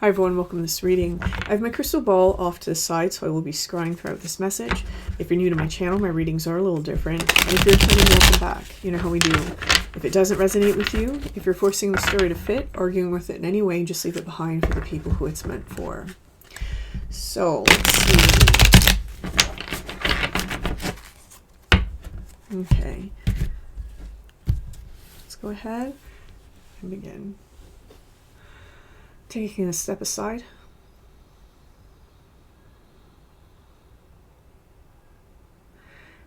Hi everyone, welcome to this reading. I have my crystal ball off to the side, so I will be scrying throughout this message. If you're new to my channel, my readings are a little different. And if you're returning, welcome back. You know how we do. If it doesn't resonate with you, if you're forcing the story to fit, arguing with it in any way, just leave it behind for the people who it's meant for. So, let's see. Okay. Let's go ahead and begin. Taking a step aside.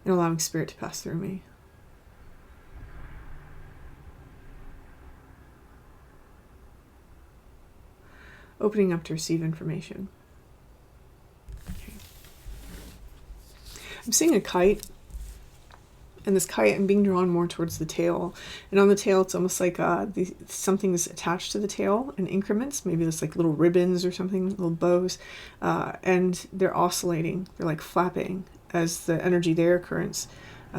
And allowing spirit to pass through me. Opening up to receive information. Okay. I'm seeing a kite. And this kite, I'm being drawn more towards the tail. And on the tail, it's almost like something is attached to the tail in increments. Maybe there's like little ribbons or something, little bows. And they're oscillating. They're like flapping as the energy there currents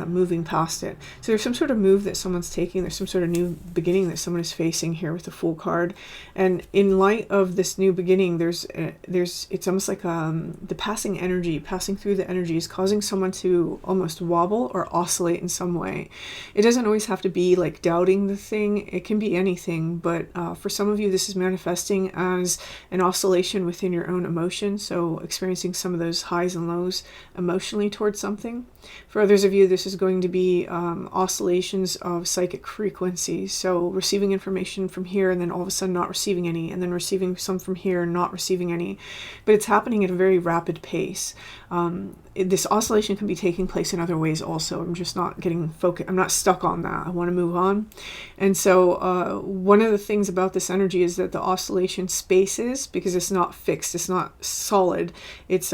moving past it. So there's some sort of move that someone's taking. There's some sort of new beginning that someone is facing here with the Fool card. And in light of this new beginning, it's almost like the passing through the energy is causing someone to almost wobble or oscillate in some way. It doesn't always have to be like doubting the thing. It can be anything. But for some of you, this is manifesting as an oscillation within your own emotion. So experiencing some of those highs and lows emotionally towards something. For others of you, this is going to be oscillations of psychic frequencies. So receiving information from here and then all of a sudden not receiving any, and then receiving some from here and not receiving any. But it's happening at a very rapid pace. This oscillation can be taking place in other ways also. I'm just not getting focused. I'm not stuck on that. I want to move on. And so one of the things about this energy is that the oscillation spaces, because it's not fixed, it's not solid, it's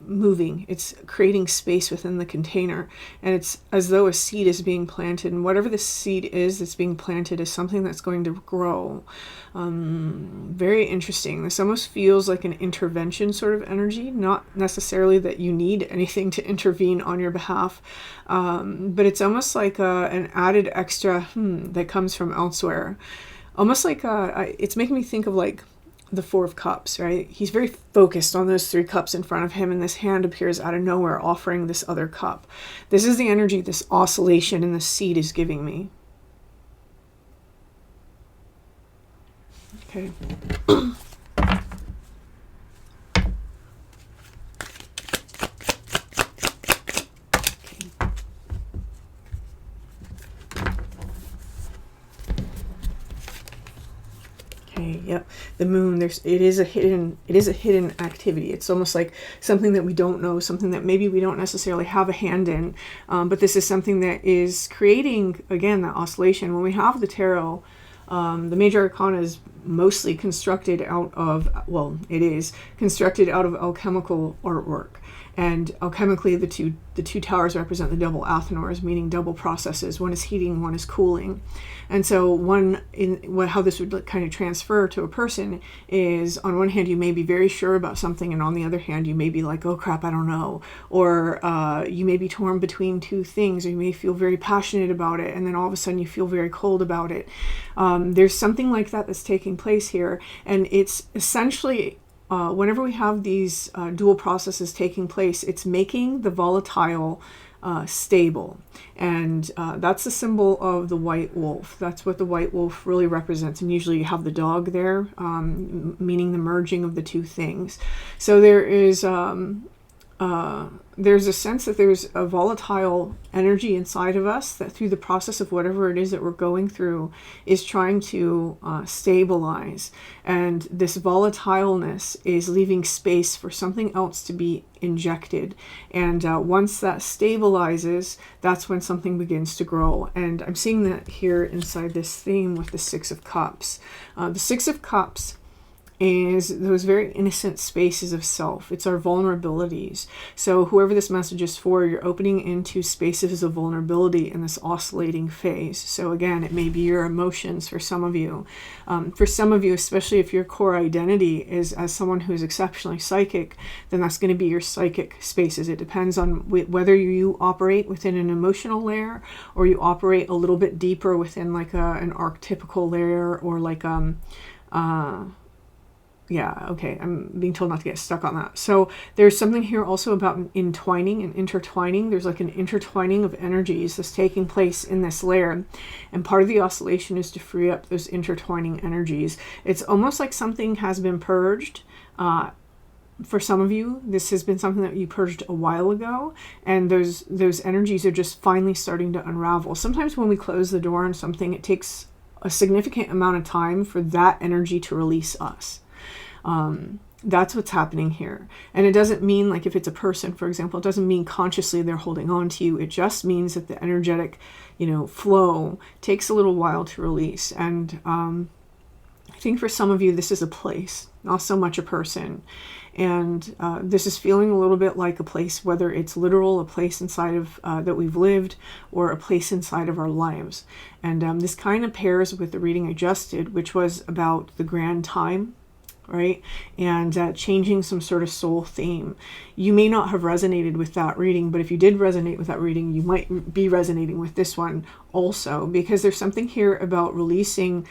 moving, it's creating space within the container, and it's as though a seed is being planted, and whatever the seed is that's being planted is something that's going to grow. Very interesting. This almost feels like an intervention sort of energy, not necessarily that you need anything to intervene on your behalf, but it's almost like an added extra that comes from elsewhere. Almost like it's making me think of like the Four of Cups, right? He's very focused on those three cups in front of him, and this hand appears out of nowhere offering this other cup. This is the energy this oscillation in the seed is giving me. Okay. Okay, yep. The moon, it is a hidden activity. It's almost like something that we don't know, something that maybe we don't necessarily have a hand in, but this is something that is creating, again, that oscillation. When we have the tarot, the Major Arcana is mostly constructed out of, it is constructed out of alchemical artwork. And alchemically, the two towers represent the double athanors, meaning double processes. One is heating, one is cooling. And so how this would kind of transfer to a person is, on one hand, you may be very sure about something, and on the other hand, you may be like, oh crap, I don't know. Or you may be torn between two things, or you may feel very passionate about it, and then all of a sudden you feel very cold about it. There's something like that that's taking place here, and it's essentially whenever we have these dual processes taking place, it's making the volatile stable. And that's the symbol of the white wolf. That's what the white wolf really represents. And usually you have the dog there, meaning the merging of the two things. So there's a sense that there's a volatile energy inside of us that through the process of whatever it is that we're going through is trying to stabilize. And this volatileness is leaving space for something else to be injected. And once that stabilizes, that's when something begins to grow. And I'm seeing that here inside this theme with the Six of Cups. The Six of Cups is those very innocent spaces of self. It's our vulnerabilities. So whoever this message is for, you're opening into spaces of vulnerability in this oscillating phase. So again, it may be your emotions for some of you. For some of you, especially if your core identity is as someone who is exceptionally psychic, then that's going to be your psychic spaces. It depends on whether you operate within an emotional layer or you operate a little bit deeper within like an archetypical layer, or like Yeah, okay, I'm being told not to get stuck on that. So there's something here also about entwining and intertwining. There's like an intertwining of energies that's taking place in this layer. And part of the oscillation is to free up those intertwining energies. It's almost like something has been purged. For some of you, this has been something that you purged a while ago, and those energies are just finally starting to unravel. Sometimes when we close the door on something, it takes a significant amount of time for that energy to release us. That's what's happening here. And it doesn't mean, like if it's a person, for example, it doesn't mean consciously they're holding on to you. It just means that the energetic, flow takes a little while to release. And I think for some of you, this is a place, not so much a person. And this is feeling a little bit like a place, whether it's literal, a place inside of that we've lived, or a place inside of our lives. And this kind of pairs with the reading I just did, which was about the grand time, right? And changing some sort of soul theme. You may not have resonated with that reading, but if you did resonate with that reading, you might be resonating with this one also, because there's something here about releasing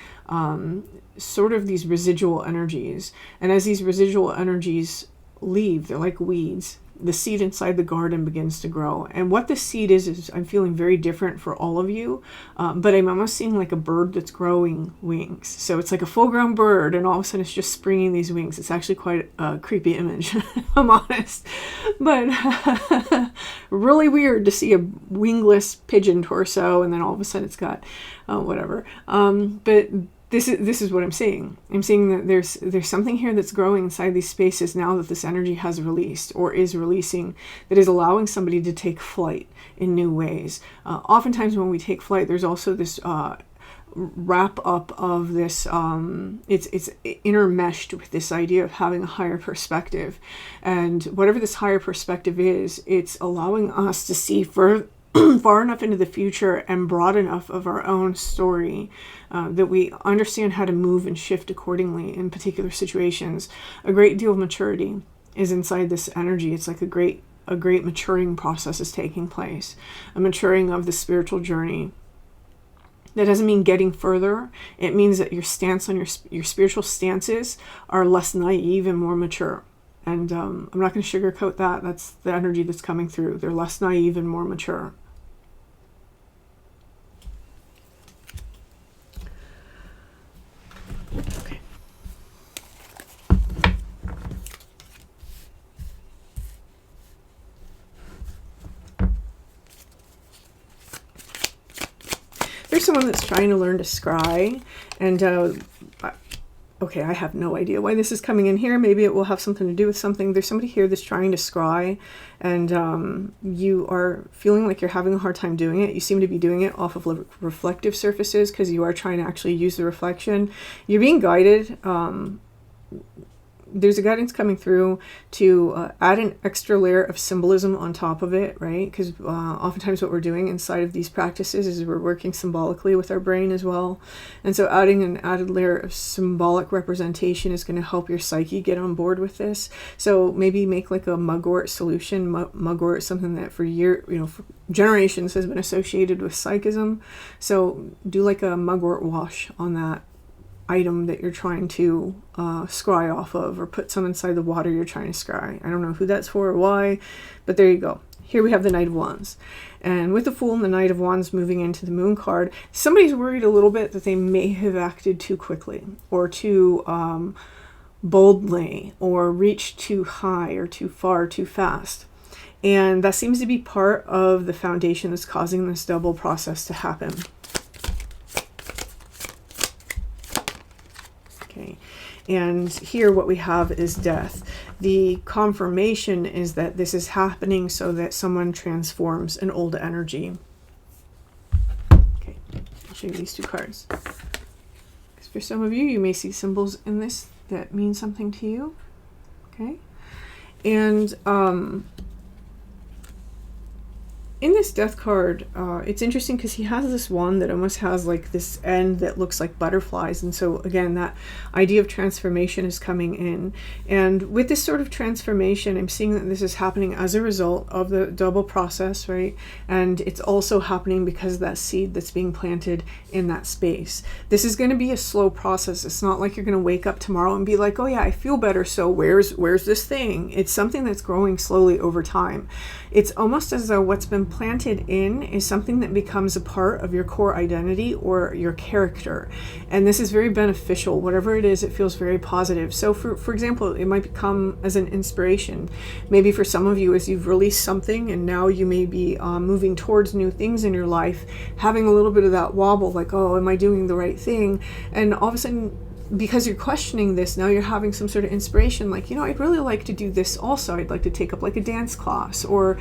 sort of these residual energies. And as these residual energies leave, they're like weeds, the seed inside the garden begins to grow. And what the seed is I'm feeling very different for all of you, but I'm almost seeing like a bird that's growing wings. So it's like a full-grown bird, and all of a sudden it's just springing these wings. It's actually quite a creepy image, if I'm honest. But really weird to see a wingless pigeon torso, and then all of a sudden it's got whatever. But this is what I'm seeing. I'm seeing that there's something here that's growing inside these spaces now that this energy has released or is releasing, that is allowing somebody to take flight in new ways. Oftentimes when we take flight, there's also this wrap up of this, it's intermeshed with this idea of having a higher perspective. And whatever this higher perspective is, it's allowing us to see far enough into the future and broad enough of our own story that we understand how to move and shift accordingly in particular situations. A great deal of maturity is inside this energy. It's like a great maturing process is taking place, a maturing of the spiritual journey. That doesn't mean getting further. It means that your stance on your spiritual stances are less naive and more mature. And I'm not going to sugarcoat that. That's the energy that's coming through. They're less naive and more mature. Okay. There's someone that's trying to learn to scry, and okay, I have no idea why this is coming in here. Maybe it will have something to do with something. There's somebody here that's trying to scry, and you are feeling like you're having a hard time doing it. You seem to be doing it off of reflective surfaces because you are trying to actually use the reflection. You're being guided. There's a guidance coming through to add an extra layer of symbolism on top of it, right? Because oftentimes what we're doing inside of these practices is we're working symbolically with our brain as well. And so adding an added layer of symbolic representation is going to help your psyche get on board with this. So maybe make like a mugwort solution. Mugwort is something that for for generations has been associated with psychism. So do like a mugwort wash on that item that you're trying to scry off of, or put some inside the water you're trying to scry. I don't know who that's for or why, but there you go. Here we have the Knight of Wands. And with the Fool and the Knight of Wands moving into the Moon card, somebody's worried a little bit that they may have acted too quickly, or too boldly, or reached too high or too far too fast. And that seems to be part of the foundation that's causing this double process to happen. Okay, and here what we have is death. The confirmation is that this is happening so that someone transforms an old energy. Okay, I'll show you these two cards. Because for some of you, you may see symbols in this that mean something to you. Okay, and In this death card, it's interesting because he has this wand that almost has like this end that looks like butterflies. And so again, that idea of transformation is coming in. And with this sort of transformation, I'm seeing that this is happening as a result of the double process, right? And it's also happening because of that seed that's being planted in that space. This is going to be a slow process. It's not like you're going to wake up tomorrow and be like, oh yeah, I feel better, so where's this thing? It's something that's growing slowly over time. It's almost as though what's been planted in is something that becomes a part of your core identity or your character. And this is very beneficial. Whatever it is, it feels very positive. So for example, it might come as an inspiration. Maybe for some of you, as you've released something and now you may be moving towards new things in your life, having a little bit of that wobble, like, oh, am I doing the right thing? And all of a sudden, because you're questioning this, now you're having some sort of inspiration, like, you know, I'd really like to do this also. I'd like to take up like a dance class or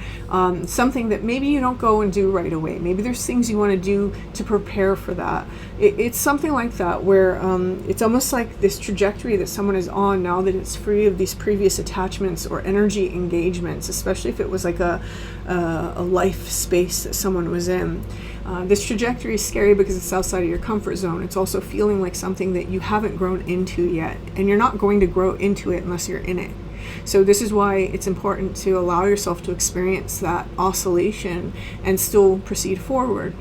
something that maybe you don't go and do right away. Maybe there's things you want to do to prepare for that. It's something like that where it's almost like this trajectory that someone is on now that it's free of these previous attachments or energy engagements, especially if it was like a life space that someone was in. This trajectory is scary because it's outside of your comfort zone. It's also feeling like something that you haven't grown into yet, and you're not going to grow into it unless you're in it. So this is why it's important to allow yourself to experience that oscillation and still proceed forward.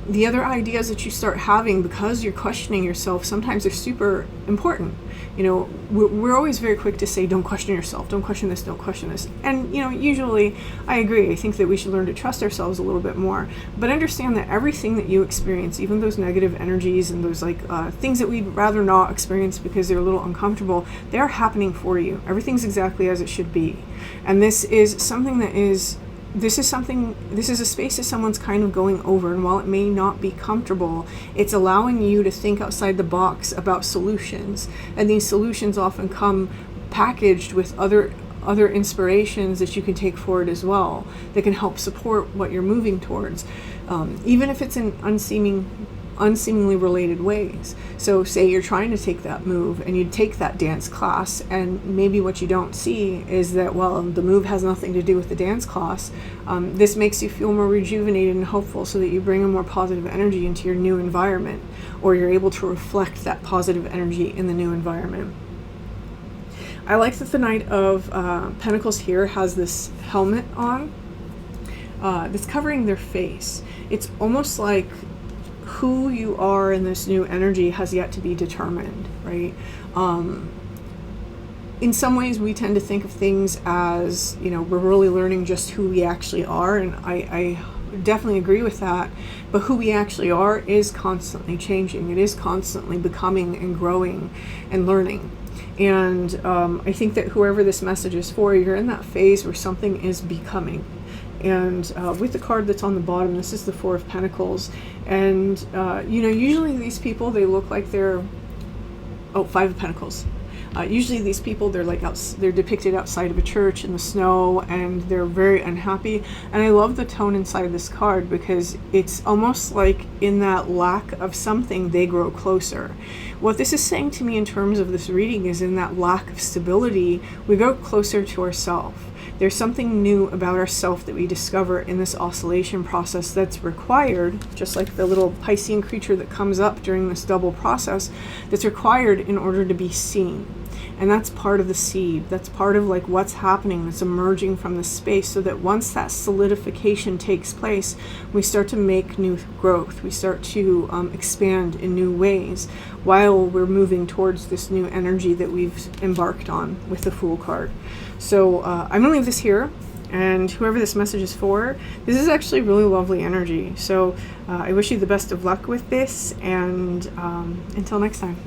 The other ideas that you start having because you're questioning yourself, sometimes are super important. You know, we're always very quick to say, don't question yourself, don't question this, don't question this. And, you know, usually I agree. I think that we should learn to trust ourselves a little bit more. But understand that everything that you experience, even those negative energies and those like things that we'd rather not experience because they're a little uncomfortable, they're happening for you. Everything's exactly as it should be. And this is something that is... This is a space that someone's kind of going over, and while it may not be comfortable, it's allowing you to think outside the box about solutions. And these solutions often come packaged with other inspirations that you can take forward as well, that can help support what you're moving towards, even if it's in unseemingly related ways. So say you're trying to take that move and you take that dance class, and maybe what you don't see is that, well, the move has nothing to do with the dance class. This makes you feel more rejuvenated and hopeful so that you bring a more positive energy into your new environment, or you're able to reflect that positive energy in the new environment. I like that the Knight of Pentacles here has this helmet on that's covering their face. It's almost like who you are in this new energy has yet to be determined, right? In some ways, we tend to think of things as, you know, we're really learning just who we actually are, and I definitely agree with that. But who we actually are is constantly changing. It is constantly becoming and growing and learning. And I think that whoever this message is for, you're in that phase where something is becoming. And with the card that's on the bottom, this is the Four of Pentacles. And, you know, usually these people, they look like they're... Oh, Five of Pentacles. Usually these people, they're depicted outside of a church in the snow, and they're very unhappy. And I love the tone inside this card because it's almost like in that lack of something, they grow closer. What this is saying to me in terms of this reading is in that lack of stability, we go closer to ourselves. There's something new about ourselves that we discover in this oscillation process that's required, just like the little Piscean creature that comes up during this double process, that's required in order to be seen. And that's part of the seed. That's part of like what's happening, that's emerging from the space, so that once that solidification takes place, we start to make new growth. We start to expand in new ways while we're moving towards this new energy that we've embarked on with the Fool card. So I'm going to leave this here, and whoever this message is for, this is actually really lovely energy. So I wish you the best of luck with this, and until next time.